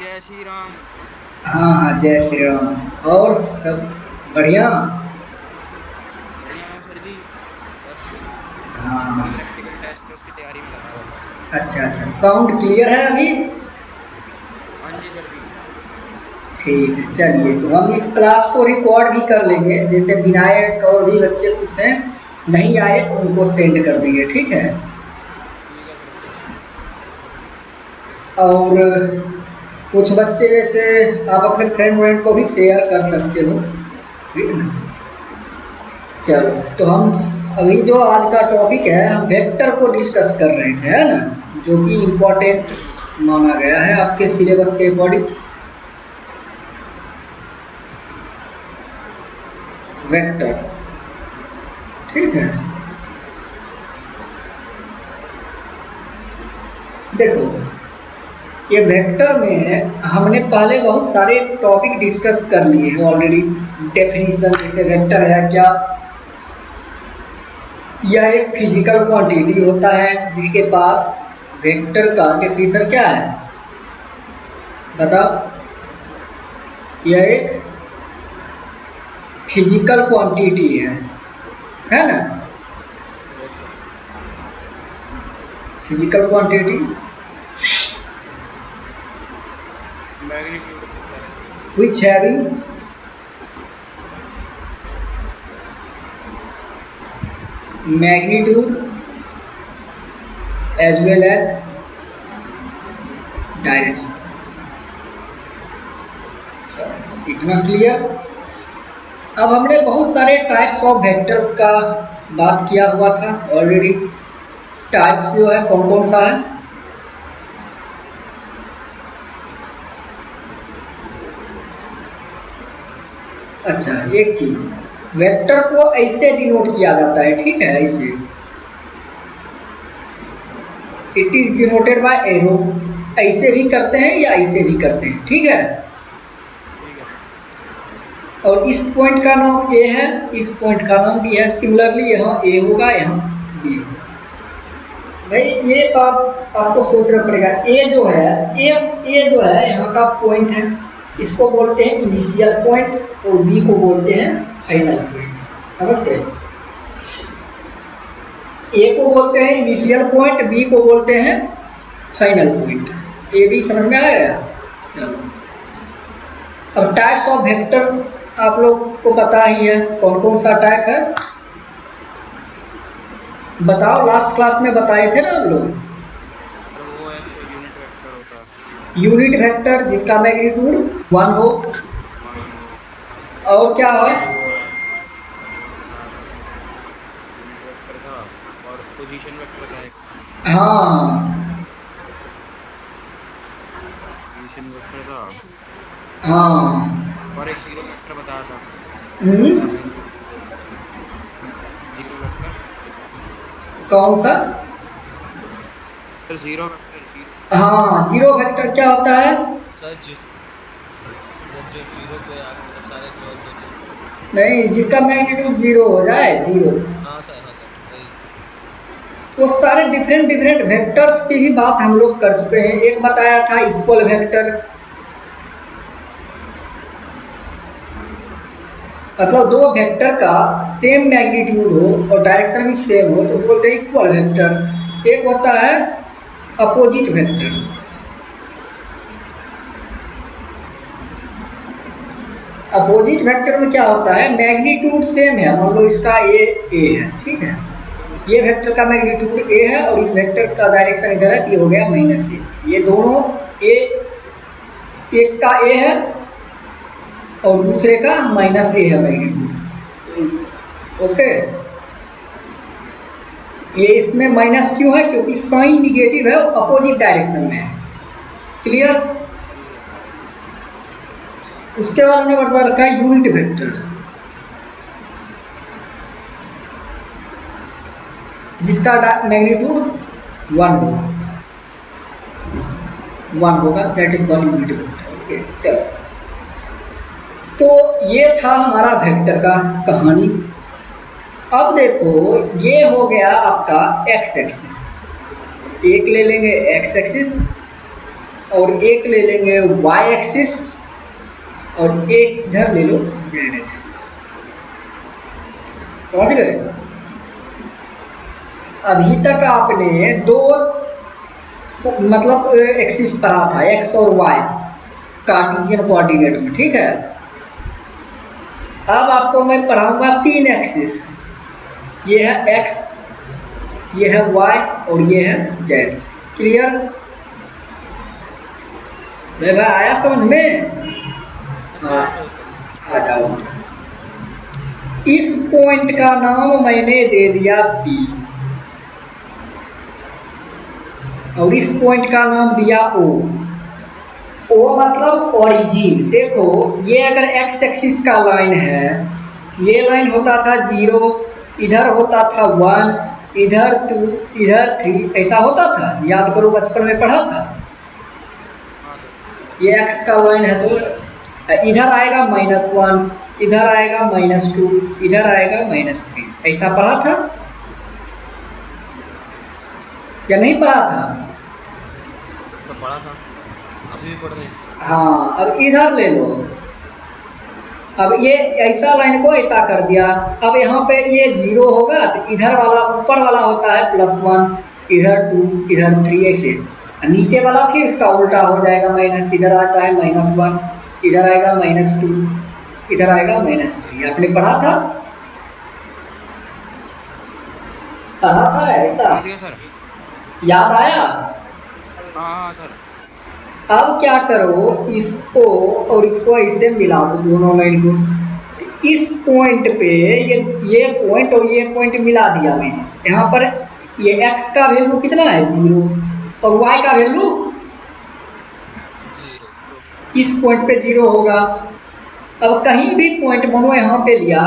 जय श्री राम। हाँ हाँ, जय श्री राम। और सब बढ़िया। बढ़िया है सर जी। बस कल हाँ। प्रैक्टिकल टेस्ट है, उसकी तैयारी में लगा हुआ था। अच्छा अच्छा, साउंड क्लियर है अभी? हाँ जी सर जी। ठीक है, चलिए तो हम इस क्लास को रिकॉर्ड भी कर लेंगे। जैसे विनायक और भी बच्चे कुछ हैं नहीं आए तो उनको सेंड कर देंगे, ठीक है। ठीक है सर जी। और कुछ बच्चे जैसे आप अपने फ्रेंड व्रेंड को भी शेयर कर सकते हो, ठीक है ना। चलो, तो हम अभी जो आज का टॉपिक है, हम वेक्टर को डिस्कस कर रहे थे, है ना, जो कि इम्पोर्टेंट हाँ जी। माना गया है आपके सिलेबस के अकॉर्डिंग। वेक्टर, ठीक है। देखो, ये वेक्टर में हमने पहले बहुत सारे टॉपिक डिस्कस कर लिए हैं ऑलरेडी। डेफिनेशन, जैसे वेक्टर है क्या, यह एक फिजिकल क्वांटिटी होता है जिसके पास वेक्टर का डेफिनेशन क्या है, बताओ। यह एक फिजिकल क्वांटिटी है ना। Yes sir. Physical quantity magnitude पूछता है sir. which having magnitude as well as direction। इतना क्लियर। अब हमने बहुत सारे टाइप्स ऑफ वेक्टर का बात किया हुआ था ऑलरेडी। टाइप्स जो है कौन कौन सा है। अच्छा, एक चीज, वेक्टर को ऐसे डिनोट किया जाता है, ठीक है, ऐसे। It is denoted by arrow. ऐसे भी करते हैं या ऐसे भी करते हैं, ठीक है। ठीक है। और इस पॉइंट का नाम ए है, इस पॉइंट का नाम बी है। सिमिलरली यहाँ ए होगा, यहाँ बी होगा। भाई ये बात आपको सोचना पड़ेगा। ए जो है यहाँ का पॉइंट है, इसको बोलते हैं इनिशियल पॉइंट, और बी को बोलते हैं फाइनल पॉइंट। समझते हैं। ए को बोलते हैं इनिशियल पॉइंट, बी को बोलते हैं फाइनल पॉइंट। ए भी समझ में आया। चलो, अब टाइप्स ऑफ वेक्टर आप लोग को पता ही है कौन कौन सा टाइप है। बताओ, लास्ट क्लास में बताए थे ना हम लोग। सर वो एक यूनिट वेक्टर होता है। यूनिट वेक्टर जिसका मैग्नीट्यूड 1 हो। वन हो। और क्या और है। एक और था सर उसका नाम, यूनिट वेक्टर था और पोजीशन वेक्टर था एक। हाँ पोजीशन वेक्टर था हाँ। और एक जीरो वेक्टर बताया था। कौन सा हम्म। था इनमें से? Zero vector. कौन सा। Sir zero vector, zero. हाँ, जीरो वेक्टर क्या होता है। सर सर जो जीरो पे मतलब सारे जोड़ देते हैं। नहीं, जिसका मैग्नीट्यूड जीरो हो जाए, जीरो। हाँ सर वही। तो सारे डिफरेंट डिफरेंट वेक्टर्स की भी बात हम लोग कर चुके हैं। एक बताया था इक्वल वेक्टर, मतलब दो वेक्टर का सेम मैग्नीट्यूड हो और डायरेक्शन भी सेम हो तो बोलते हैं इक्वल वेक्टर। एक होता है अपोजिट वेक्टर। अपोजिट वेक्टर में क्या होता है, मैग्नीट्यूड सेम है। मान लो इसका ए है, ठीक है। ये वेक्टर का मैग्नीट्यूड ए है और इस वेक्टर का डायरेक्शन इधर है, ये हो गया -ए। ये दोनों ए, एक का ए है और दूसरे का -ए है मैग्नीट्यूड। ओके। ये इसमें माइनस क्यों है, क्योंकि साइन निगेटिव है, अपोजिट डायरेक्शन में है। क्लियर। ठीक है सर। उसके बाद हमने बता रखा है यूनिट वेक्टर, जिसका मैग्नीट्यूड 1 होगा। 1 होगा, that is 1 unit vector. Okay, चलो। तो ये था हमारा वेक्टर का कहानी। अब देखो, ये हो गया आपका एक्स एक्सिस। एक ले लेंगे एक्स एक्सिस, और एक ले लेंगे वाई एक्सिस और एक इधर ले लो जेड एक्सिस। समझ गए? अभी तक आपने दो मतलब एक्सिस पढ़ा था, एक्स और वाई कार्टेशियन कोऑर्डिनेट में, ठीक है। अब आपको मैं पढ़ाऊंगा तीन एक्सिस, ये है एक्स, ये है वाई और ये है जेड। क्लियर? भाई आया समझ में? हाँ, आ जाओ। इस पॉइंट का नाम मैंने दे दिया P और इस पॉइंट का नाम दिया O। O मतलब ओरिजिन। देखो ये अगर एक्स एक्सिस का लाइन है, ये लाइन होता था 0, इधर होता था 1, इधर 2, इधर 3, ऐसा होता था। याद करो बचपन में पढ़ा था। ये एक्स का लाइन है तो इधर आएगा -1, इधर आएगा -2, इधर आएगा -3, ऐसा पढ़ा था या नहीं पढ़ा था? सब पढ़ा था, अभी भी पढ़ रहे हैं। हाँ, अब इधर ले लो। अब ये ऐसा लाइन को ऐसा कर दिया। अब यहाँ पे ये 0 होगा तो इधर वाला ऊपर वाला होता है +1, इधर 2, इधर 3, ऐसे। नीचे वाला फिर इसका उल्टा हो जाएगा, माइनस, इधर आता है -1, इधर आएगा -2, इधर आएगा -3। आपने पढ़ा था? पढ़ा था ऐसा? सर। याद आया? हाँ सर। अब क्या करो, इसको और इसको ऐसे मिला दो, दोनों लाइन को। इस पॉइंट पे ये पॉइंट और ये पॉइंट मिला दिया मैंने। यहाँ पर ये x का वैल्यू कितना है 0 और y का वैल्यू 0। इस पॉइंट पे 0 होगा। अब कहीं भी पॉइंट मानो यहाँ पे लिया,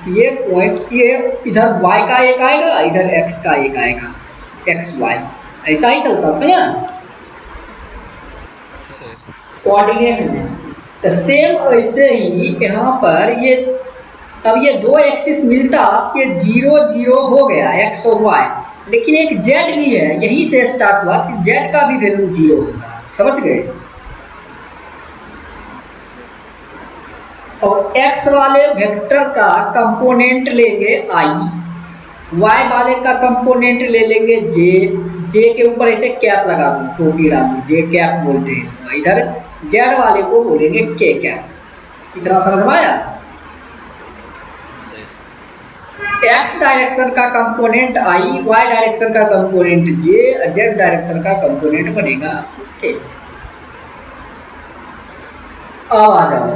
ये पॉइंट, ये इधर y का एक आएगा, इधर x का एक आएगा, x y, ऐसा ही चलता था ना कोऑर्डिनेट में। तो सेम ऐसे ही यहाँ पर ये, अब ये दो एक्सिस मिलता, ये 0 0 हो गया x और y, लेकिन एक z भी है, यहीं से स्टार्ट हुआ कि z का भी वैल्यू 0 होगा। समझ गए? और x वाले वेक्टर का कंपोनेंट लेंगे i, y वाले का कंपोनेंट ले लेंगे j के ऊपर ऐसे कैप लगा दूं, टोपी डाल दूं, j कैप बोलते हैं इसको। इधर z वाले को बोलेंगे k कैप। इतना समझ में आया? x डायरेक्शन का कंपोनेंट i, y डायरेक्शन का कंपोनेंट j, z डायरेक्शन का कंपोनेंट बनेगा k। अब आ जाओ,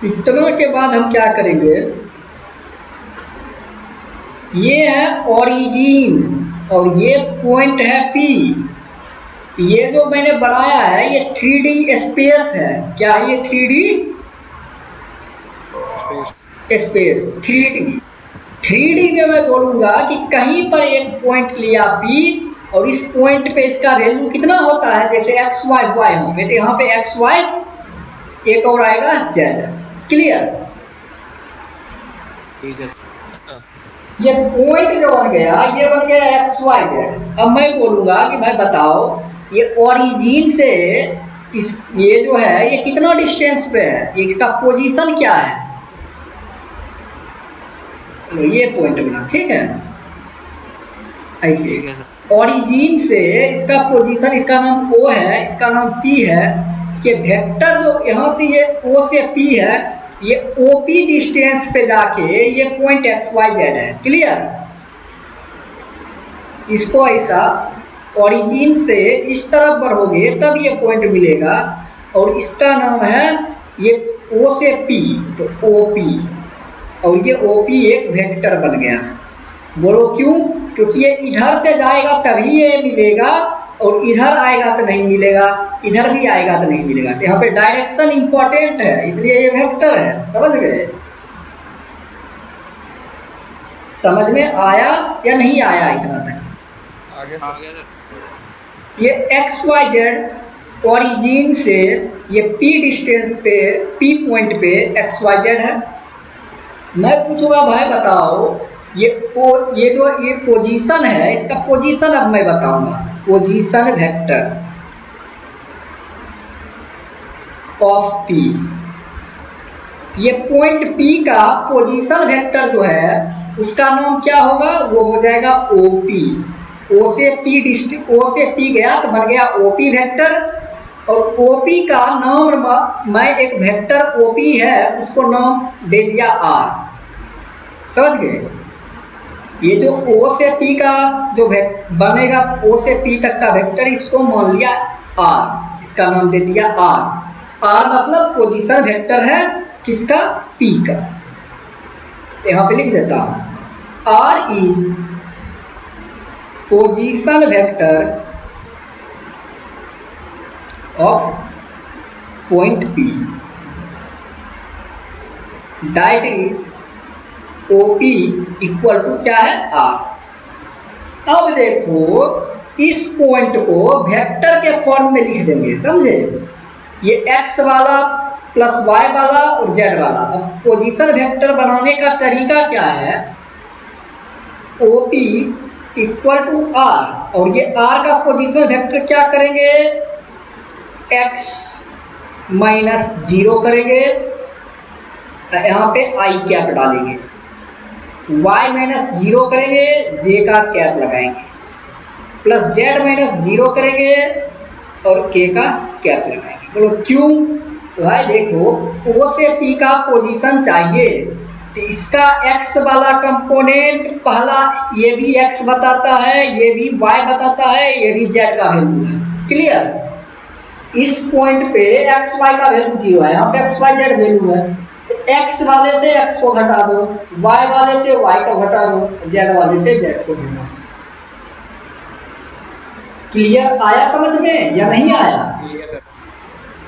इतना के बाद हम क्या करेंगे, ये है ओरिजिन और ये पॉइंट है P। ये जो मैंने बनाया है ये 3D स्पेस है। क्या है ये? 3D space. 3D में मैं बोलूंगा कि कहीं पर एक पॉइंट लिया P और इस पॉइंट पे इसका वैल्यू कितना होता है, जैसे x y y होंगे तो यहाँ पे x y, एक और आएगा z। क्लियर? ठीक है। ये पॉइंट जो बन गया, ये बन गया एक्स वाई जेड। अब मैं बोलूंगा कि भाई बताओ ये ओरिजिन से इस, ये जो है ये कितना डिस्टेंस पे है, ये इसका पोजीशन क्या है। ये पॉइंट बना, ठीक है। ऐसे ओरिजिन से इसका पोजीशन, इसका नाम O है, इसका नाम P है। ये वेक्टर जो यहाँ से ये O से P है, ये OP डिस्टेंस पे जाके ये पॉइंट XYZ है। क्लियर? इसको ऐसा ओरिजिन से इस तरफ बढ़ोगे तब ये पॉइंट मिलेगा और इसका नाम है ये O से P, तो OP, और ये OP एक वेक्टर बन गया। बोलो क्यों? क्योंकि ये इधर से जाएगा तभी ये मिलेगा और इधर आएगा तो नहीं मिलेगा, इधर भी आएगा तो नहीं मिलेगा। तो यहाँ पे डायरेक्शन इंपॉर्टेंट है, इसलिए ये वेक्टर है। समझ गए? समझ में आया या नहीं आया इतना तक? आगे ये XYZ ओरिजिन से ये P डिस्टेंस पे, P पॉइंट पे XYZ है। मैं पूछूंगा भाई बताओ ये पोजीशन है, इसका पोजीशन अब मैं बताऊंगा। पोजीशन वेक्टर ऑफ पी, ये पॉइंट पी का पोजीशन वेक्टर जो है उसका नाम क्या होगा, वो हो जाएगा ओपी। ओ से पी गया तो बन गया ओपी वेक्टर, और ओपी का नाम मैं एक वेक्टर ओपी है उसको नाम दे दिया आर। समझ गए? ये जो ओ से पी का जो बनेगा, ओ से पी तक का वेक्टर, इसको मान लिया आर, इसका नाम दे दिया आर। आर मतलब पोजीशन वेक्टर है किसका, पी का। यहां पे लिख देता हूं, R is position vector of point P, that is OP equal to क्या है, आर। अब देखो इस पॉइंट को वेक्टर के फॉर्म में लिख देंगे, समझे? ये एक्स वाला प्लस वाई वाला और जेड वाला। अब पोजीशन वेक्टर बनाने का तरीका क्या है, ओपी इक्वल टू आर, और ये आर का पोजीशन वेक्टर क्या करेंगे, एक्स माइनस 0 करेंगे, यहाँ पे आई कैप डालेंगे, y माइनस 0 करेंगे, j का कैप लगाएंगे, प्लस z माइनस 0 करेंगे और k का कैप लगाएंगे। बोलो क्यों? तो भाई देखो, O से P का पोजीशन चाहिए तो इसका x वाला कंपोनेंट पहला ये भी x बताता है, ये भी y बताता है, ये भी z का वैल्यू है। क्लियर? इस पॉइंट पे x y का वैल्यू 0 है, यहाँ पे x y z वैल्यू है। x वाले से x को घटा दो, y वाले से y को घटा दो, z वाले से z को घटा दो। क्लियर? आया समझ में या नहीं आया?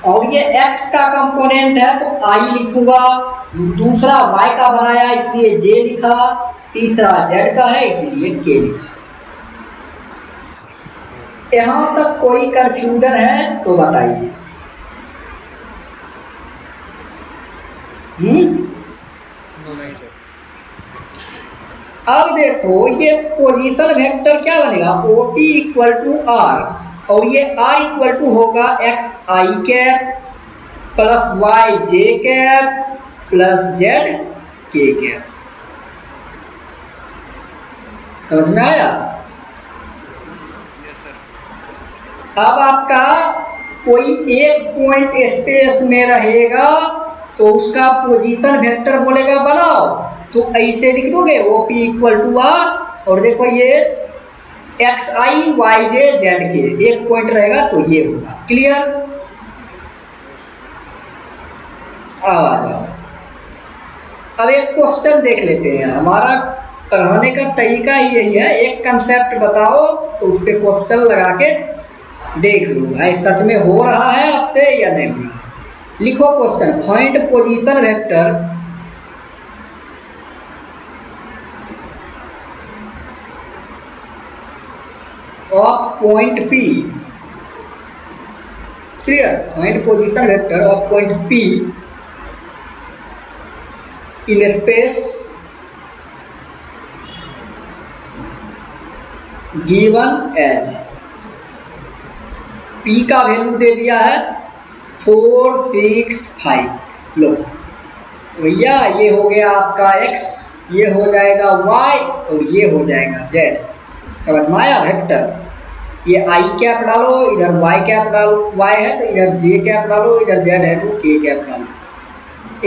और ये x का कंपोनेंट है तो i लिखूंगा, दूसरा y का बनाया इसलिए j लिखा, तीसरा z का है इसलिए k लिखा। यहां तक कोई कंफ्यूजन है तो बताइए। अब देखो ये पोजीशन वेक्टर क्या बनेगा, OP इक्वल टू आर, और ये R इक्वल टू होगा एक्स आई कैप प्लस वाई जे कैप प्लस जेड के कैप। समझ में आया? अब आपका कोई एक पॉइंट स्पेस में रहेगा तो उसका पोजीशन वेक्टर बोलेगा बनाओ, तो ऐसे लिख दोगे OP इक्वल टू आर, और देखो ये एक्स आई वाई जे जेड के एक पॉइंट रहेगा तो ये होगा। क्लियर? आ जाओ, अब एक क्वेश्चन देख लेते हैं। हमारा पढ़ाने का तरीका ही यही है, एक कंसेप्ट बताओ तो उस पर क्वेश्चन लगा के देख लो भाई सच में हो रहा है आपसे या नहीं हो रहा। लिखो question, find position vector of point P। Clear? Find position vector of point P in space given as, P का वैल्यू दे दिया है 4 6 5। लो भैया ये हो गया आपका x, ये हो जाएगा y और ये हो जाएगा z। समझ में आया वेक्टर? ये i कैप डालो, इधर y कैप डालो, y है तो इधर j कैप डालो, इधर z है तो k कैप डालो।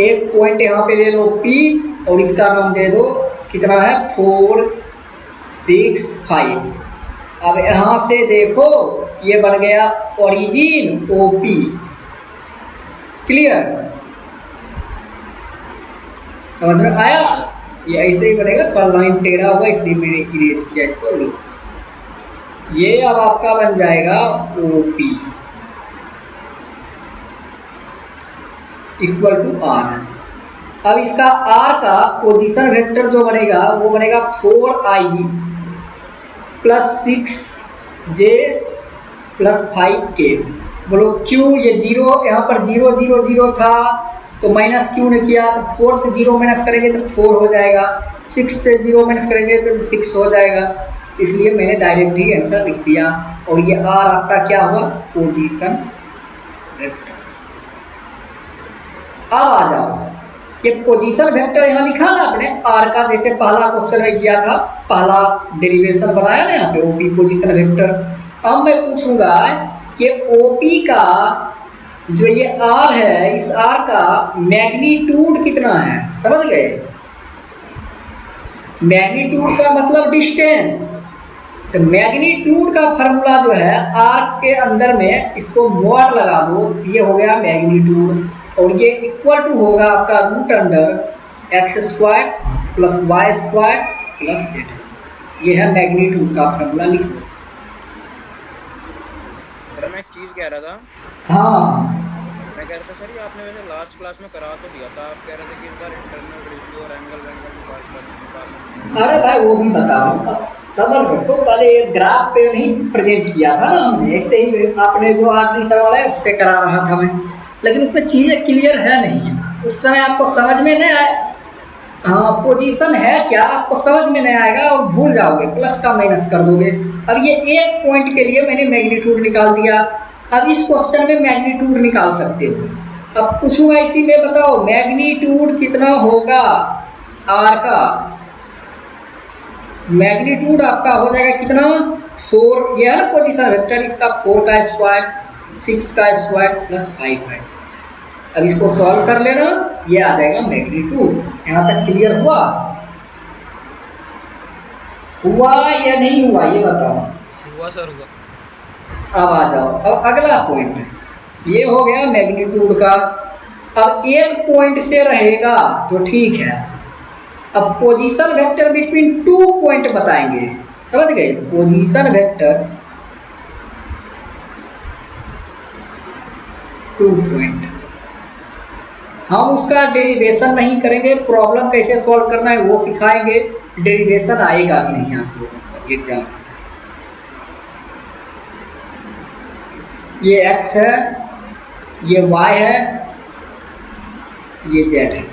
एक पॉइंट यहाँ पे ले लो P और इसका नाम दे दो कितना है 4 6 5। अब यहाँ से देखो ये बन गया ओरिजिन OP। क्लियर? समझ में आया? ये ऐसे ही बनेगा, पर लाइन टेढ़ा हुआ इसलिए मैंने इरेज किया इसको। लो ये अब आपका बन जाएगा OP इक्वल टू R। अब इसका R का पोजीशन वेक्टर जो बनेगा वो बनेगा 4i plus 6j plus 5k। बोलो क्यों? ये 0 यहाँ पर 0 0 0 था तो माइनस क्यू ने किया तो 4 से 0 माइनस करेंगे तो 4 हो जाएगा, 6 से 0 माइनस करेंगे तो 6 हो जाएगा। इसलिए मैंने डायरेक्ट ही आंसर लिख दिया। और ये आर आपका क्या हुआ, पोजीशन वेक्टर। अब आ जाओ, ये पोजीशन वेक्टर यहाँ लिखा ना आपने आर का, जैसे पहला क्वेश्चन में किया था, पहला डेरिवेशन बनाया ना यहाँ पे ओपी पोजीशन वेक्टर। अब मैं पूछूंगा कि ओपी का जो ये आर है, इस आर का मैग्नीट्यूड कितना है, समझ गए। मैग्नीट्यूड का मतलब डिस्टेंस, तो मैग्नीट्यूड का फॉर्मूला जो है आर के अंदर में इसको मॉड लगा दो, ये हो गया मैग्नीट्यूड। और ये इक्वल टू होगा आपका root under x square plus y square plus z. ये है मैग्नीट्यूड का फॉर्मूला, लिखो। सर मैं एक चीज कह रहा था, हाँ मैं कह रहा था सर ये आपने वैसे लास्ट क्लास में करा तो दिया था, आप कह रहे थे कि इस बार इंटरनल रेशियो और एंगल निकालना। अरे भाई वो भी बता रहा हूँ, सबर रखो, पहले ग्राफ पे नहीं प्रेजेंट किया था ना हमने, ऐसे ही आपने जो आखिरी सवाल है उस पर करा रहा था मैं, लेकिन उसमें चीजें क्लियर है नहीं, उस समय आपको समझ में नहीं आया। हाँ, पोजीशन है क्या आपको समझ में नहीं आएगा और भूल जाओगे, प्लस का माइनस कर दोगे। अब ये एक पॉइंट के लिए मैंने मैग्नीट्यूड निकाल दिया, अब इस क्वेश्चन में मैग्नीट्यूड निकाल सकते हो। अब पूछूंगा इसी में, बताओ मैग्नीट्यूड कितना होगा आर का। मैग्नीट्यूड आपका हो जाएगा कितना, 4, ये है पोजीशन वेक्टर, इसका 4 का स्क्वायर 6 का स्क्वायर प्लस 5 का स्क्वायर। अब इसको सॉल्व कर लेना, ये आ जाएगा मैग्नीट्यूड। यहां तक क्लियर हुआ या नहीं हुआ, ये बताओ। हुआ सर, हुआ। अब आ जाओ, अब अगला पॉइंट, ये हो गया मैग्नीट्यूड का। अब एक पॉइंट से रहेगा तो ठीक है। अब पोजीशन वेक्टर बिटवीन 2 पॉइंट बताएंगे, समझ गए। पोजीशन वेक्टर 2 पॉइंट, हम उसका डेरिवेशन नहीं करेंगे, प्रॉब्लम कैसे सॉल्व करना है वो सिखाएंगे, डेरिवेशन आएगा भी नहीं आप लोगों को एग्जाम। ये x है, ये y है, ये z है।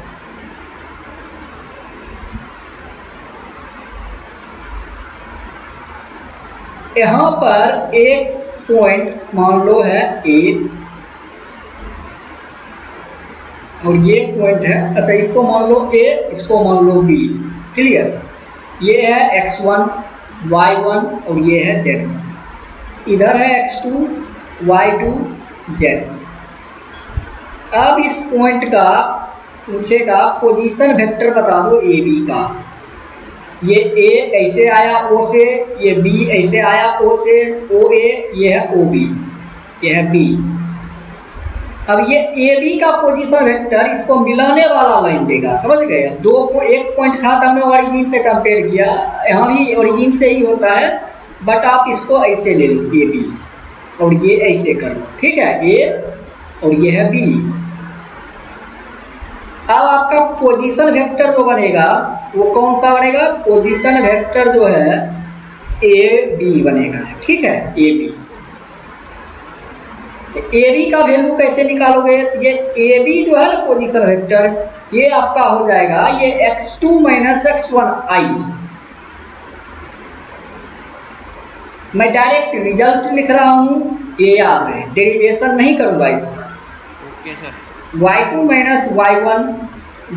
यहां पर एक पॉइंट मान लो है A और ये पॉइंट है, अच्छा इसको मान लो A, इसको मान लो B, क्लियर। ये है x1 y1 और ये है z1, इधर है x2 y2 z। अब इस पॉइंट का पूछेगा पोजीशन वेक्टर बता दो ए बी का। ये A ऐसे आया O से, ये B ऐसे आया O से, OA, ये है OB, ये है B। अब ये AB का पोजीशन वेक्टर इसको मिलाने वाला लाइन देगा, समझ गए। दो को एक पॉइंट था तो हमने ओरिजिन से कंपेयर किया, यहाँ भी ओरिजिन से ही होता है, बट आप इसको ऐसे ले लो AB और ये ऐसे कर लो, ठीक है, A और ये है B। अब आपका पोजीशन वेक्टर जो बनेगा वो कौन सा बनेगा, पोजीशन वेक्टर जो है AB बनेगा, ठीक है, AB। तो AB का वैल्यू कैसे निकालोगे, ये AB जो है ना पोजीशन वेक्टर, ये आपका हो जाएगा ये x2 माइनस x1i। मैं डायरेक्ट रिजल्ट लिख रहा हूं, ये याद रहे, डेरिवेशन नहीं करूंगा इसका। Okay sir. y2 minus y1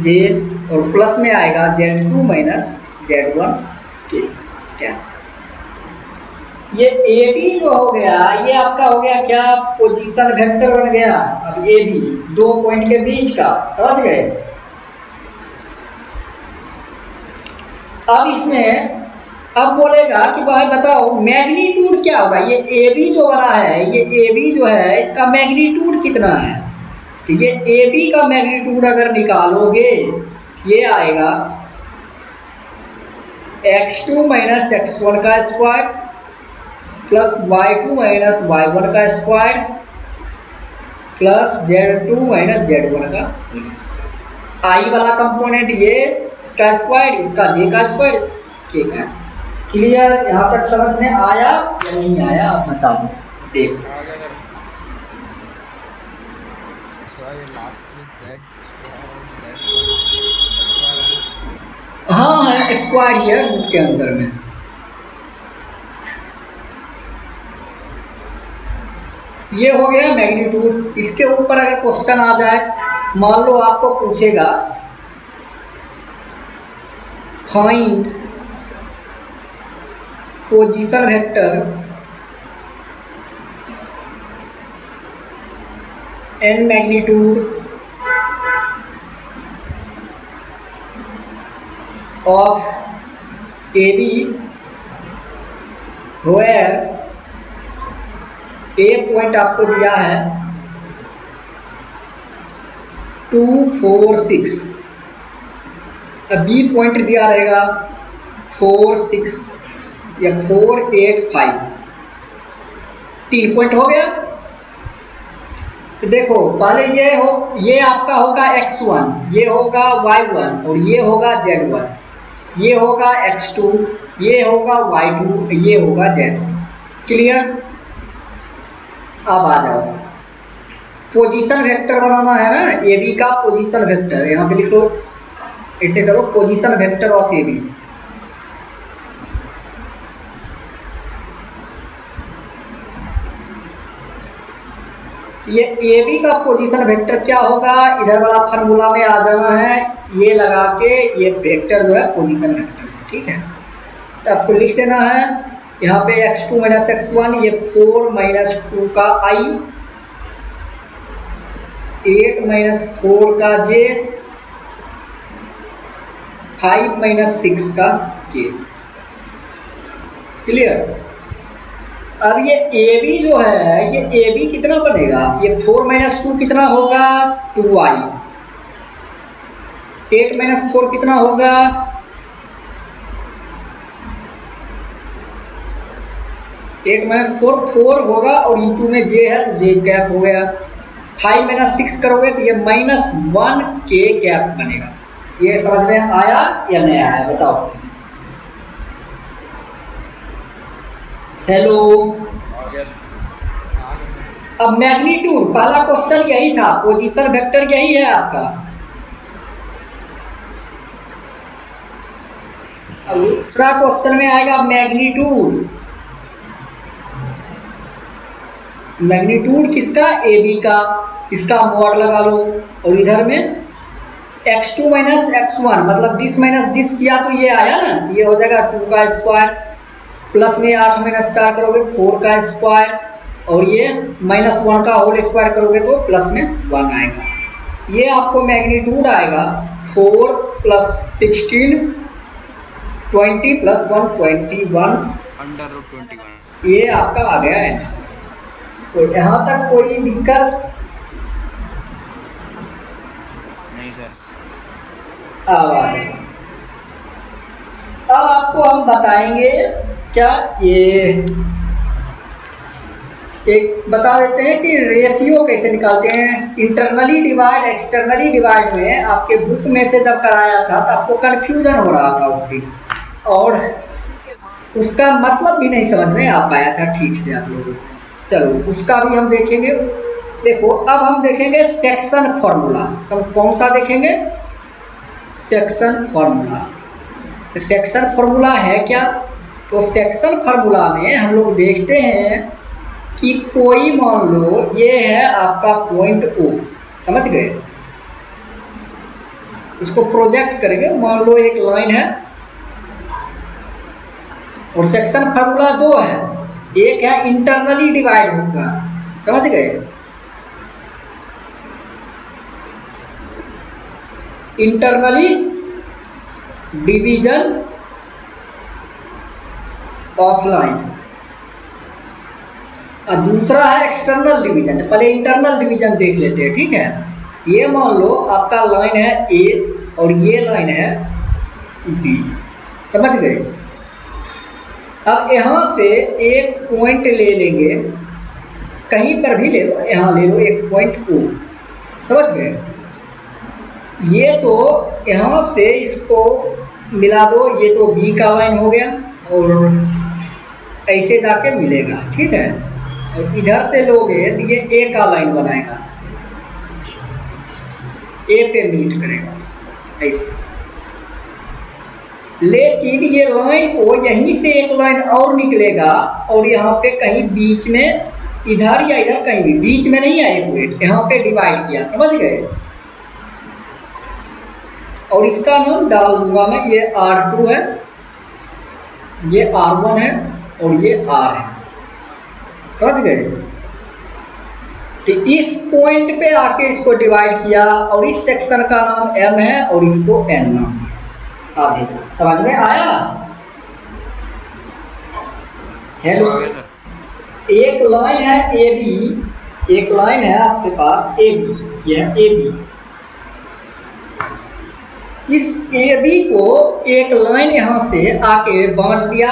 j और प्लस में आएगा z2 माइनस z1 k। क्या ये AB जो हो गया, ये आपका हो गया क्या, पोजीशन वेक्टर बन गया। अब AB दो पॉइंट के बीच का, समझ गए। अब इसमें अब बोलेगा कि भाई बताओ मैग्नीट्यूड क्या होगा। ये AB जो बना है, ये AB जो है इसका मैग्नीट्यूड कितना है। तो ये AB का मैग्नीट्यूड अगर निकालोगे ये आएगा x2 माइनस x1 का square plus y2 minus y1 का square plus z2 minus z1 का, i वाला कंपोनेंट ये इसका स्क्वायर, इसका j का स्क्वायर, k का स्क्वायर। क्लियर, यहाँ तक समझ में आया या नहीं आया आप बता दो, देखो। सर ये लास्ट में z स्क्वायर और z1 स्क्वायर है ना? हाँ है, स्क्वायर ही है रूट के अंदर में। ये हो गया मैग्नीट्यूड। इसके ऊपर अगर क्वेश्चन आ जाए, मान लो आपको पूछेगा find position vector and magnitude of A B where A point आपको दिया है 2, 4, 6, अब बी पॉइंट दिया रहेगा 4, 6 या 4, 8, 5, 3 पॉइंट हो गया। तो देखो पहले ये आपका होगा x1, ये होगा y1 और ये होगा z1, ये होगा x2, ये होगा y2, ये होगा z1। क्लियर? अब आ जाओ, पोजीशन वेक्टर बनाना है ना ए बी का। पोजीशन वेक्टर यहाँ पे लिख लो, ऐसे करो, position vector of A B. ये ए बी का पोजीशन वेक्टर क्या होगा, इधर वाला फार्मूला में आ जाना है, ये लगा के ये वेक्टर जो है पोजीशन वेक्टर, ठीक है। तो आपको लिख देना है यहाँ पे x2 माइनस x1, ये 4 माइनस 2 का i, 8 माइनस 4 का j, 5 माइनस 6 का k। क्लियर? अब ये ए बी जो है, ये ए बी कितना बनेगा, ये 4 माइनस 2 कितना होगा 2i, 8 माइनस 4 कितना होगा 8 माइनस 4 होगा और इंटू में जे है तो जे कैप हो गया। 5 माइनस 6 करोगे तो ये -1 के कैप बनेगा। ये समझ में आया या नहीं आया बताओ। हेलो, अब मैग्नीट्यूड, पहला क्वेश्चन यही था, पोजीशन वेक्टर यही है आपका। अब दूसरा क्वेश्चन में आएगा मैग्नीट्यूड। मैग्नीट्यूड किसका, ए बी का, इसका मॉड लगा लो और इधर में x2 माइनस x1 मतलब डिस माइनस डिस किया तो ये आया ना, ये हो जाएगा 2 का स्क्वायर, प्लस में 8 माइनस 4 करोगे 4 का स्क्वायर और ये -1 का होल स्क्वायर करोगे तो प्लस में 1 आएगा। ये आपको मैग्नीट्यूड आएगा 4 + 16 20 + 1 21 √21। ये आपका आ गया आंसर। तो यहाँ तक कोई दिक्कत नहीं सर। अब आ गए। अब आपको हम बताएंगे क्या, ये एक बता देते हैं कि रेशियो कैसे निकालते हैं। इंटरनली डिवाइड एक्सटर्नली डिवाइड में आपके बुक में से जब कराया था तो आपको कन्फ्यूजन हो रहा था उस दिन, और उसका मतलब भी नहीं समझ में आ पाया था ठीक से आप लोगों को। चलो उसका भी हम देखेंगे। देखो अब हम देखेंगे सेक्शन फॉर्मूला। हम कौन सा देखेंगे, सेक्शन फॉर्मूला। तो सेक्शन फॉर्मूला है क्या, तो सेक्शन फार्मूला में हम लोग देखते हैं कि कोई मान लो ये है आपका पॉइंट O, समझ गए, इसको प्रोजेक्ट करेंगे, मान लो एक लाइन है और सेक्शन फार्मूला 2 है, एक है इंटरनली डिवाइड होगा, समझ गए। इंटरनली डिवीजन ऑफ लाइन और दूसरा है एक्सटर्नल डिवीजन। पहले इंटरनल डिवीजन देख लेते हैं, ठीक है। ये मान लो आपका लाइन है A और ये लाइन है B, समझ गए। अब यहाँ से एक पॉइंट ले लेंगे, कहीं पर भी ले लो, यहाँ ले लो एक पॉइंट O, समझ गए। ये तो यहाँ से इसको मिला दो, ये तो B का लाइन हो गया और ऐसे जाके मिलेगा, ठीक है। और इधर से लोगे तो ये A का लाइन बनाएगा, ए पे मीट करेगा ऐसे। लेकिन ये लाइन को यहीं से एक लाइन और निकलेगा और यहाँ पे कहीं बीच में, इधर या इधर कहीं भी बीच में नहीं है, एक यहाँ पे डिवाइड किया, समझ गए। और इसका नाम डाल दूंगा मैं, ये R2 है, ये R1 है और ये R है, समझ गए। तो इस पॉइंट पे आके इसको डिवाइड किया और इस सेक्शन का नाम M है और इसको N नाम दिया। आगे समझ में आया? हेलो, एक लाइन है AB, एक लाइन है आपके पास AB, यह AB। इस AB को एक लाइन यहां से आके बांट दिया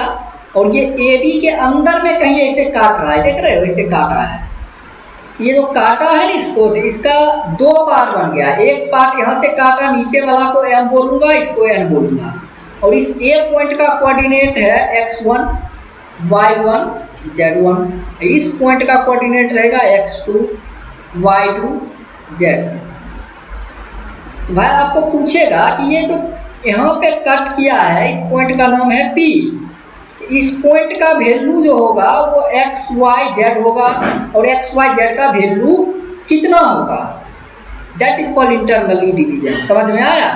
और ये AB के अंदर में कहीं ऐसे काट रहा है, देख रहे हो ऐसे काट रहा है। ये जो काटा है इसको, तो इसका दो पार्ट बन गया, एक पार्ट यहाँ से काटा, नीचे वाला को M बोलूंगा, इसको N बोलूंगा। और इस A पॉइंट का कोऑर्डिनेट है x1 y1 z1, इस पॉइंट का कोऑर्डिनेट रहेगा x2 y2 z2। तो भाई आपको पूछेगा कि ये जो यहाँ पे कट किया है इस पॉइंट का नाम है P, इस पॉइंट का वैल्यू जो होगा वो एक्स वाई जेड होगा और एक्स वाई जेड का वैल्यू कितना होगा, that is called internally division. समझ में आया?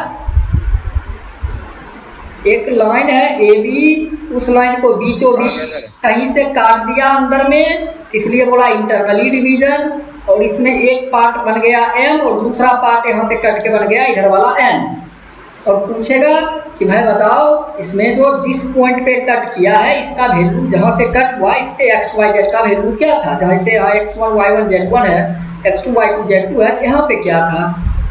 एक लाइन है AB, उस लाइन को बीचों बीच कहीं से काट दिया अंदर में, इसलिए बोला इंटरनली डिवीजन। और इसमें एक पार्ट बन गया M और दूसरा पार्ट यहाँ से कट के बन गया इधर वाला N। और पूछेगा कि भाई बताओ इसमें जो जिस पॉइंट पे कट किया है इसका वैल्यू, जहां से कट हुआ इस पे एक्स वाई जेड का वैल्यू क्या था, जहां से यहाँ x1 y1 z1 है, x2 y2 z2 है, यहाँ पे क्या था,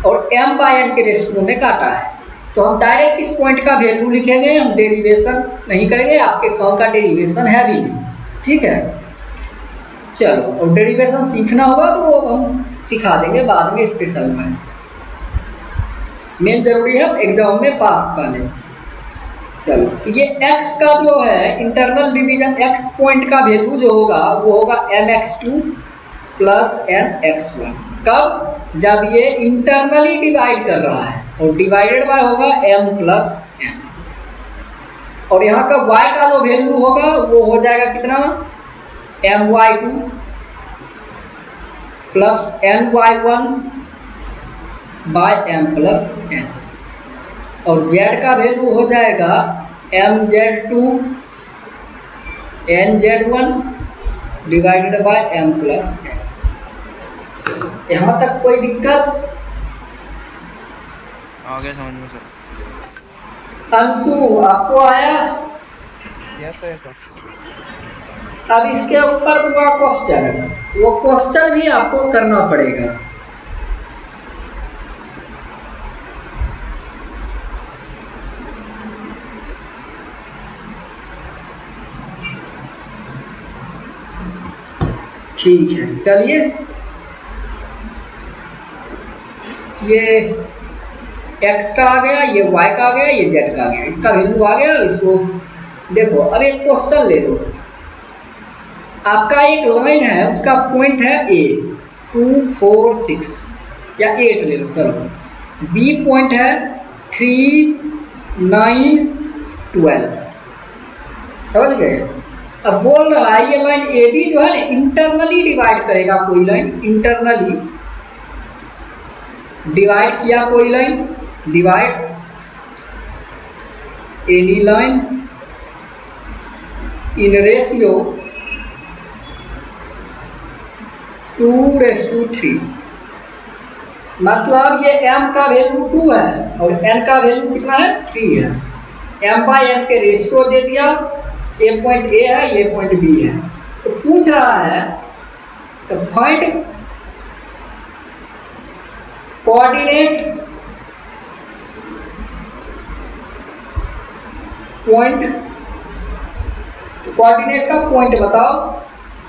और m/n के रेशियो में काटा है। तो हम डायरेक्ट इस पॉइंट का वैल्यू लिखेंगे, हम डेरिवेशन नहीं करेंगे, आपके काम का डेरिवेशन है भी नहीं, ठीक है। चलो, और डेरिवेशन सीखना होगा तो वो हम सिखा देंगे बाद में स्पेशल में, मेन जरूरी है एग्जाम में पास करने। चलो, तो ये x का जो है इंटरनल डिवीजन, x पॉइंट का वैल्यू जो होगा वो होगा mx2 प्लस nx1। कब? जब ये इंटरनली डिवाइड कर रहा है, और डिवाइडेड बाय होगा m प्लस n। और यहाँ का y का जो वैल्यू होगा वो हो जाएगा कितना, my2 plus ny1 by m plus n। और z का वैल्यू हो जाएगा mz2 nz1 divided by m plus n। यहाँ तक कोई दिक्कत? आ गया समझ में सर। अंशु आपको आया? Yes sir. अब इसके ऊपर हुआ क्वेश्चन, वो क्वेश्चन भी आपको करना पड़ेगा। ठीक है, चलिए ये x का आ गया, ये y का आ गया, ये z का आ गया, इसका वैल्यू आ गया। इसको देखो, अब एक क्वेश्चन ले लो, आपका एक लाइन है, उसका पॉइंट है A 2 4 6 या 8 ले लो, चलो। B पॉइंट है 3 9 12, समझ गए? अब बोल रहा है ये लाइन AB जो है ना इंटरनली डिवाइड करेगा, कोई लाइन इंटरनली डिवाइड किया, कोई line divide any line in ratio 2:3। मतलब ये m का वैल्यू 2 है और n का वैल्यू कितना है, 3 है। m/n के रेशियो दे दिया, ये पॉइंट A है, ये पॉइंट B है। तो पूछ रहा है तो फाइंड कोऑर्डिनेट पॉइंट, कोऑर्डिनेट का पॉइंट बताओ।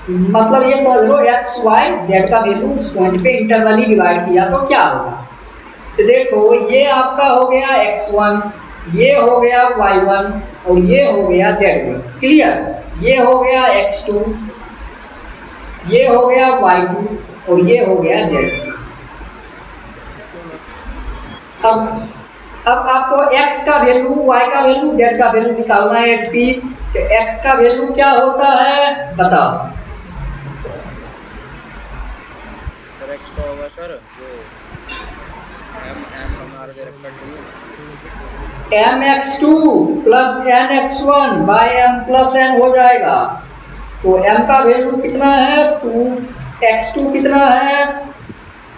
मतलब ये समझ लो एक्स वाई जेड का वैल्यू उस पॉइंट पे इंटरनली डिवाइड किया तो क्या होगा। तो देखो ये आपका हो गया x1, ये हो गया y1 और ये हो गया z1, क्लियर। ये हो गया x2, ये हो गया y2 और ये हो गया z2। अब अब आपको x का वैल्यू, y का वैल्यू, z का वैल्यू निकालना है एट पी। तो x का वैल्यू क्या होता है बताओ। सर एक्स का होगा सर वो एम हमारा दे रखा 2। mx2 plus nx1 by m plus n हो जाएगा। तो m का वैल्यू कितना है 2, x2 कितना है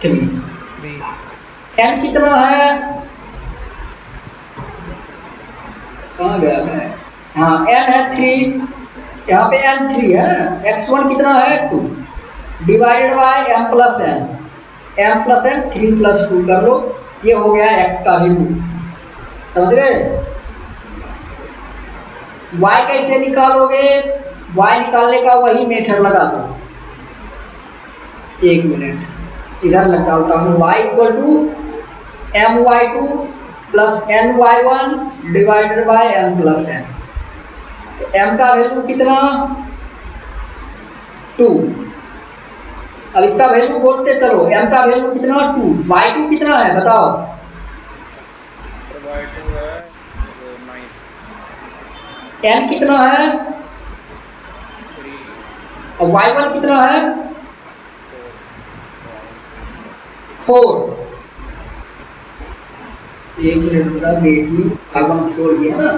3, 3 n कितना है, कहाँ गया है, हाँ n है 3, यहाँ पे n 3 है, x1 कितना है 2 divided by m plus n 3 plus 2 कर लो, ये हो गया x का वैल्यू। समझ गए। y कैसे निकालोगे, y निकालने का वही मेथड लगा दो। एक मिनट इधर निकालता हूँ। y equal to my2 plus ny1 divided by m plus n। तो m का वैल्यू कितना 2। अब इसका वैल्यू बोलते चलो, m का वैल्यू कितना 2, y2 कितना है बताओ। सर y2 है वो 9, n कितना है 3, और y1 कितना है 4। 4। एक मिनट बता देखिए, y1 4 ये है ना,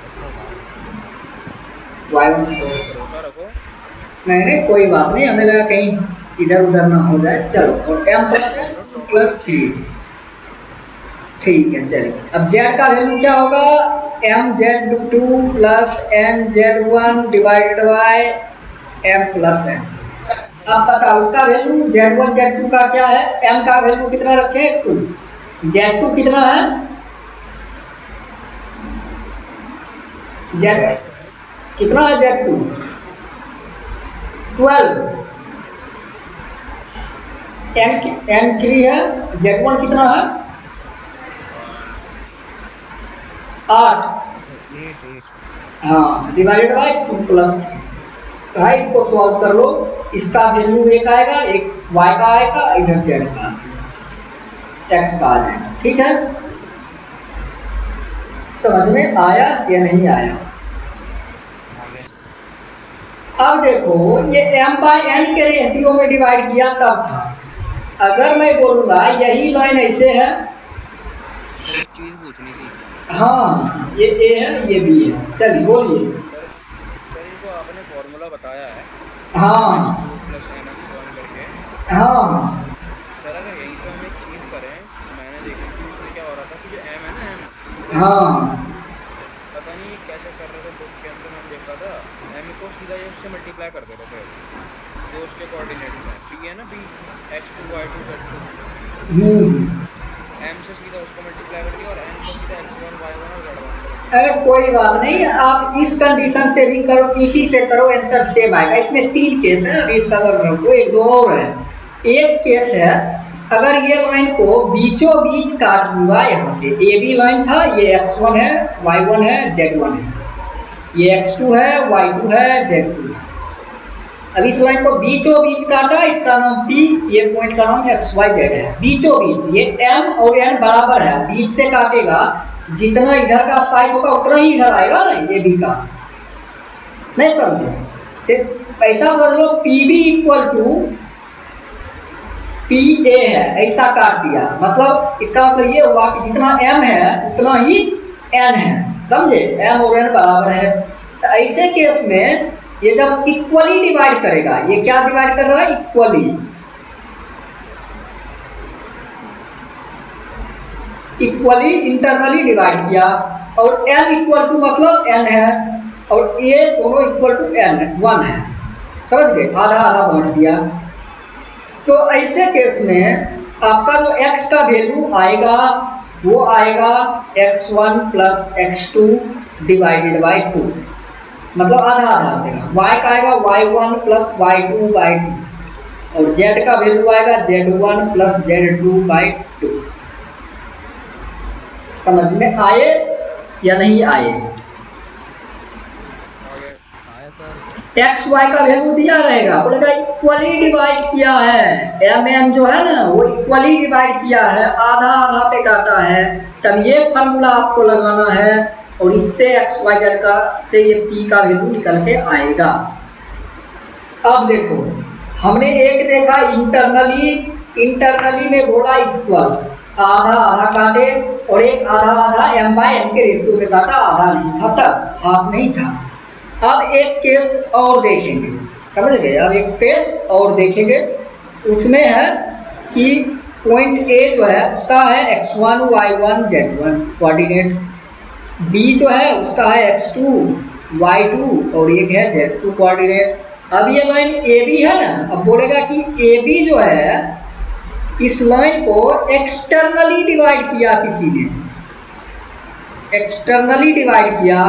ऐसा नाम y1 सर 4। भरोसा रखो। नहीं नहीं कोई बात नहीं, हमें लगा कहीं इधर उधर ना हो जाए। चलो और m प्लस 3, ठीक है चलिए। अब z का वैल्यू क्या होगा mz2 plus mz1 divided by m plus n। अब बताओ उसका वैल्यू z1 z2 का क्या है, m का वैल्यू कितना रखे 2, z2 कितना है z कितना है z2 12, n3 है, z1 कितना है 8, 8 हाँ डिवाइडेड बाय 2 प्लस 3। भाई इसको सॉल्व कर लो, इसका वैल्यू एक आएगा, एक y का आएगा, इधर z का आएगा, x का आ जाएगा। ठीक है, समझ में आया या नहीं आया। आगे अब देखो ये m बाय n के रेशियो में डिवाइड किया तब था। अगर मैं बोलूंगा यही लाइन ऐसे है, सर एक चीज पूछनी थी। हाँ ये a है ये b है, चलिए बोलिए। सर सर ये जो आपने फॉर्मूला बताया है हाँ mx2 प्लस nx1 करके, हाँ सर अगर यहीं पे हम एक चीज करें, मैंने देखी थी उसमें क्या हो रहा था कि जो m है ना m, हाँ पता नहीं कैसे कर रहे थे बुक के अंदर, मैंने देखा था m को सीधा ये उससे मल्टीप्लाई कर देते थे जो उसके कोऑर्डिनेट्स हैं, p है ना p, x2 y2 z2, m से सीधा उसको मल्टीप्लाई कर दिया और n को सीधा x1 y1 और z1 से मल्टीप्लाई अरे कर कोई दिया। बात नहीं, आप इस कंडीशन से भी करो, इसी से करो, आंसर सेम आएगा। इसमें 3 केस है, अभी सबर रखो, एक दो और है। एक केस है अगर ये लाइन को बीचों बीच काट दूंगा, यहाँ से ए बी लाइन था, ये x1 है y1 है z1 है, ये x2 है y2 है z2 है। अब इस लाइन को बीचों बीच काटा, इसका नाम P, ये पॉइंट का नाम XYZ है। बीचों बीच ये M और N बराबर है, बीच से काटेगा, जितना इधर का साइज होगा उतना ही इधर आएगा ना, ये भी का नहीं समझे। तो ऐसा समझ लो PB इक्वल टू PA है, ऐसा काट दिया, मतलब इसका मतलब ये हुआ कि जितना M है उतना ही N है, समझे, M और N बराबर है। तो ऐसे केस में ये जब इक्वली डिवाइड करेगा, ये क्या डिवाइड कर रहा है इक्वली, इक्वली इंटरनली डिवाइड किया, और n इक्वल टू मतलब n है, और ये दोनों इक्वल टू n 1 है, समझ गए, आधा आधा बांट दिया। तो ऐसे केस में आपका जो x का वैल्यू आएगा वो आएगा x1 plus x2 divided by 2, मतलब आधा आधा हो जाएगा। y का आएगा y1 प्लस y2 बाई 2, और z का वैल्यू आएगा z1 प्लस z2 बाई 2। समझ में आए या नहीं आए। आया सर। एक्स वाई का वैल्यू दिया रहेगा, बोलेगा इक्वली डिवाइड किया है, एम एम जो है ना वो इक्वली डिवाइड किया है, आधा आधा पे काटा है, तब ये फार्मूला आपको लगाना है और इससे एक्स वाई जेड का से ये पी का वैल्यू निकल के आएगा। अब देखो हमने एक देखा इंटरनली में बोला इक्वल, आधा आधा काटे, और एक आधा आधा एम बाय एन के रेशियो में काटा, आधा नहीं था तब, हाफ नहीं था। अब एक केस और देखेंगे, समझ गए, अब एक केस और देखेंगे, उसमें है कि पॉइंट ए जो है उसका है x1 y1 z1 coordinate, B जो है उसका है x2 y2 और एक है z2 कोऑर्डिनेट। अब ये लाइन ए बी है ना, अब बोलेगा कि ए बी जो है इस लाइन को एक्सटर्नली डिवाइड किया, किसी ने एक्सटर्नली डिवाइड किया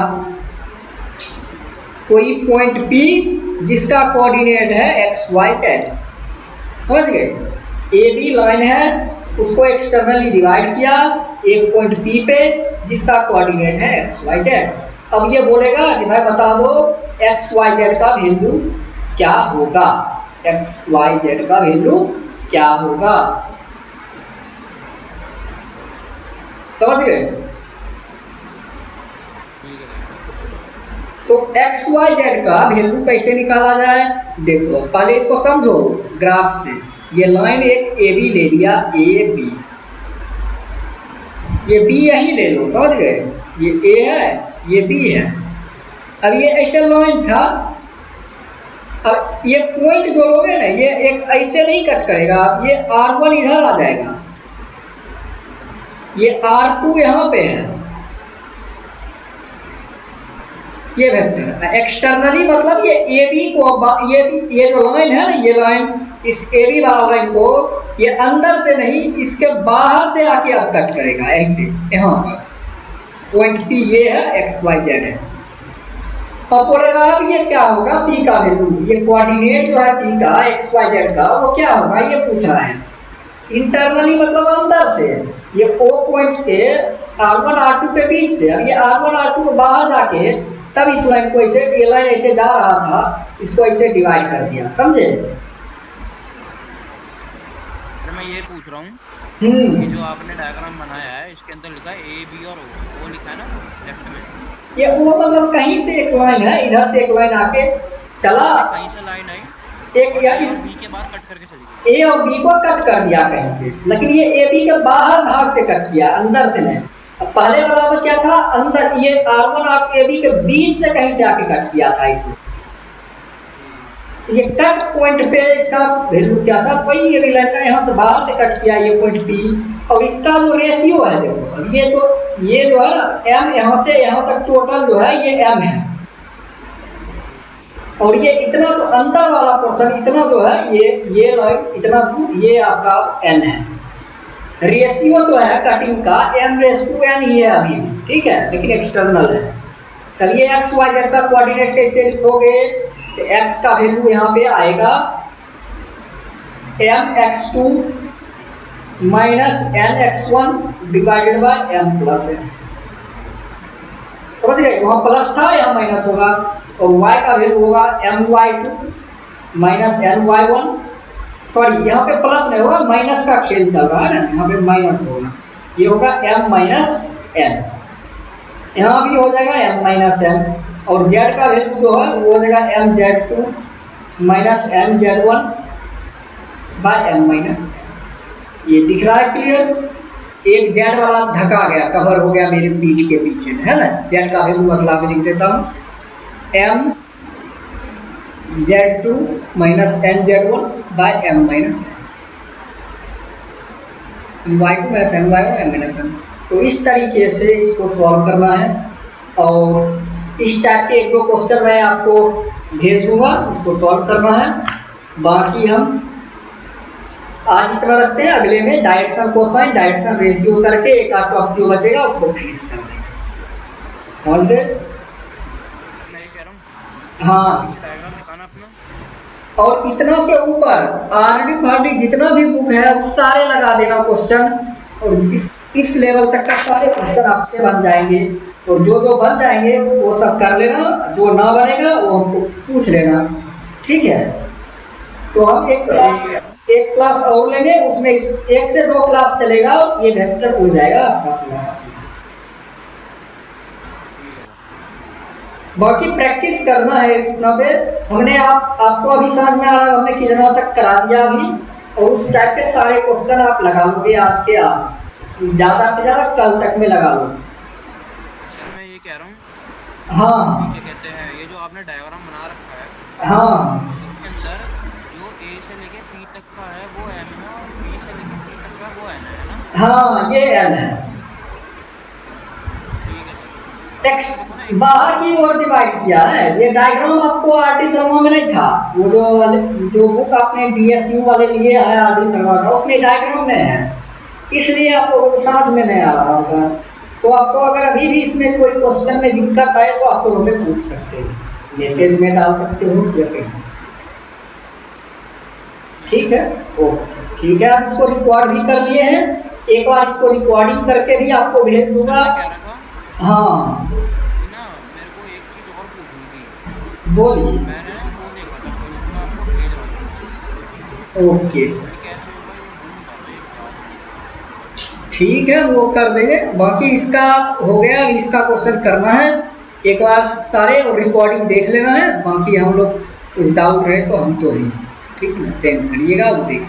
कोई पॉइंट P जिसका कोऑर्डिनेट है एक्स वाई जेड, समझ गए। ए बी लाइन है, उसको एक्सटर्नली डिवाइड किया एक पॉइंट P पे जिसका कोऑर्डिनेट है एक्स वाई जेड। अब ये बोलेगा कि भाई बता दो एक्स वाई जेड का वैल्यू क्या होगा, एक्स वाई जेड का वैल्यू क्या होगा, समझ गए। तो एक्स वाई जेड का वैल्यू कैसे निकाला जाए, देखो पहले इसको समझो ग्राफ से। ये लाइन एक ए बी ले लिया, ए बी, ये बी यही ले लो, समझ गए, ये ए है ये बी है। अब ये ऐसे लाइन था, अब ये पॉइंट जो लोगे ना ये एक ऐसे नहीं कट करेगा, ये R1 इधर आ जाएगा, ये R2 यहाँ पे है, ये वेक्टर एक्सटर्नली मतलब ये ए बी को, ये जो लाइन है ना, ये लाइन इस ए बी वाला लाइन को ये अंदर से नहीं इसके बाहर से आके अब कट करेगा, ऐसे यहाँ पर पॉइंट P ये है एक्स वाई जेड है। अब बोलेगा अब ये क्या होगा P का वैल्यू, ये कोऑर्डिनेट जो है P का एक्स वाई जेड का वो क्या होगा ये पूछ रहा है। इंटरनली मतलब अंदर से, ये O पॉइंट के R1 R2 के बीच से, अब ये R1 R2 को बाहर जाके तब इस लाइन को ऐसे, ये लाइन ऐसे जा रहा था, इसको ऐसे डिवाइड कर दिया, समझे। मैं ये पूछ रहा हूँ कि जो आपने डायग्राम बनाया है इसके अंदर लिखा है ए बी और ओ लिखा है ना लेफ्ट में, ये ओ मतलब कहीं से एक लाइन है, इधर से एक लाइन आके चला, कहीं से लाइन आई एक या इस बी के बाहर कट करके चली गई, ए और बी को कट कर दिया कहीं पे, लेकिन ये ए बी के बाहर भाग से कट किया, अंदर से नहीं। अब पहले बराबर क्या था, अंदर ये R1 और ए बी के बीच से कहीं से आके कट किया था इसे, ये कट पॉइंट पे इसका वैल्यू क्या था, वही ये भी लाइन का यहाँ से बाहर से कट किया ये पॉइंट P, और इसका जो रेशियो है देखो, अब ये तो ये जो है ना M, यहाँ से यहाँ तक टोटल जो है ये M है, और ये इतना तो अंदर वाला पोर्शन इतना जो है ये लाइन इतना दूर ये आपका N है। रेशियो जो है कटिंग का M/N ही है अभी भी, ठीक है, लेकिन एक्सटर्नल है। तब ये एक्स वाई जेड का कोऑर्डिनेट कैसे लिखोगे, तो x का वैल्यू यहाँ पे आएगा mx2 minus nx1 divided by m plus n, समझ गए, वहाँ प्लस था यहाँ माइनस होगा, और y का वैल्यू होगा my2 माइनस ny1, सॉरी यहाँ पे प्लस नहीं होगा, माइनस का खेल चल रहा है ना, यहाँ पे माइनस होगा, ये होगा m माइनस n, यहाँ भी हो जाएगा m माइनस n, और z का वैल्यू जो है वो हो जाएगा mz2 minus mz1 by m minus n। ये दिख रहा है क्लियर, एक z वाला ढका गया, कवर हो गया मेरे पीठ के पीछे है ना। z का वैल्यू अगला में लिख देता हूँ m z2 minus nz1 by m minus n, y2 minus ny1 m minus n। तो इस तरीके से इसको सॉल्व करना है, और इस टाइप के एक दो क्वेश्चन मैं आपको भेज दूंगा, उसको सॉल्व करना है। बाकी हम आज इतना रखते हैं, अगले में डायरेक्शन कोसाइन डायरेक्शन रेशियो करके एक आध टॉपिक जो बचेगा उसको फिनिश कर देंगे, समझ गए। मैं ये कह रहा हूँ हाँ, डायग्राम दिखाना अपना, और इतना के ऊपर आरडी फारडी जितना भी बुक है वो सारे लगा देना क्वेश्चन, और इस लेवल तक का सारे क्वेश्चन आपके बन जाएंगे। और जो बन जाएंगे वो सब कर लेना, जो ना बनेगा वो हमको पूछ लेना, ठीक है। तो हम एक क्लास और लेंगे, उसमें एक से 2 क्लास चलेगा और ये वेक्टर हो जाएगा आपका पूरा। बाकी प्रैक्टिस करना है इस पे। हमने आपको अभी समझ में आ रहा है, हमने कितना तक करा दिया अभी, और उस टाइप के सारे क्वेश्चन आप लगा लोगे आज के आज, ज़्यादा से ज़्यादा कल तक में लगा लो। सर मैं ये कह रहा हूँ, हाँ क्या कहते हैं, ये जो आपने डायग्राम बना रखा है, हाँ इसके अंदर जो A से लेके P तक का है वो M है, और P से लेके P तक का वो N है ना? हाँ ये एन है। ठीक है सर। टेक्स्ट बाहर की ओर डिवाइड किया है। ये डायग्राम आपको आर डी शर्मा में नहीं था, वो जो बुक आपने DSU वाले लिए है आर डी शर्मा का, उसमें डायग्राम में है, इसलिए आपको समझ में नहीं आ रहा होगा। तो आपको अगर अभी भी इसमें कोई क्वेश्चन में दिक्कत आए तो आपको हमें पूछ सकते हो, मैसेज में डाल सकते हो या कहीं, ठीक है। ओके ठीक है, आप इसको रिकॉर्ड भी कर लिए हैं, एक बार इसको रिकॉर्डिंग करके भी आपको भेज दूंगा। मैं कह रहा था हाँ कि ना मेरे को एक चीज़ और पूछनी थी। बोलिए। मैंने ना वो देखा था क्वेश्चन, मैं आपको भेज रहा हूँ, ओके फिर कैसे होगा ये भूल जाता, ये बता दो मुझे। ठीक है, वो कर देंगे। बाकी इसका हो गया, इसका क्वेश्चन करना है एक बार सारे, और रिकॉर्डिंग देख लेना है। बाकी हम लोग कुछ डाउट रहे तो हम तो ही, ठीक है, सेंड करिएगा, वो देख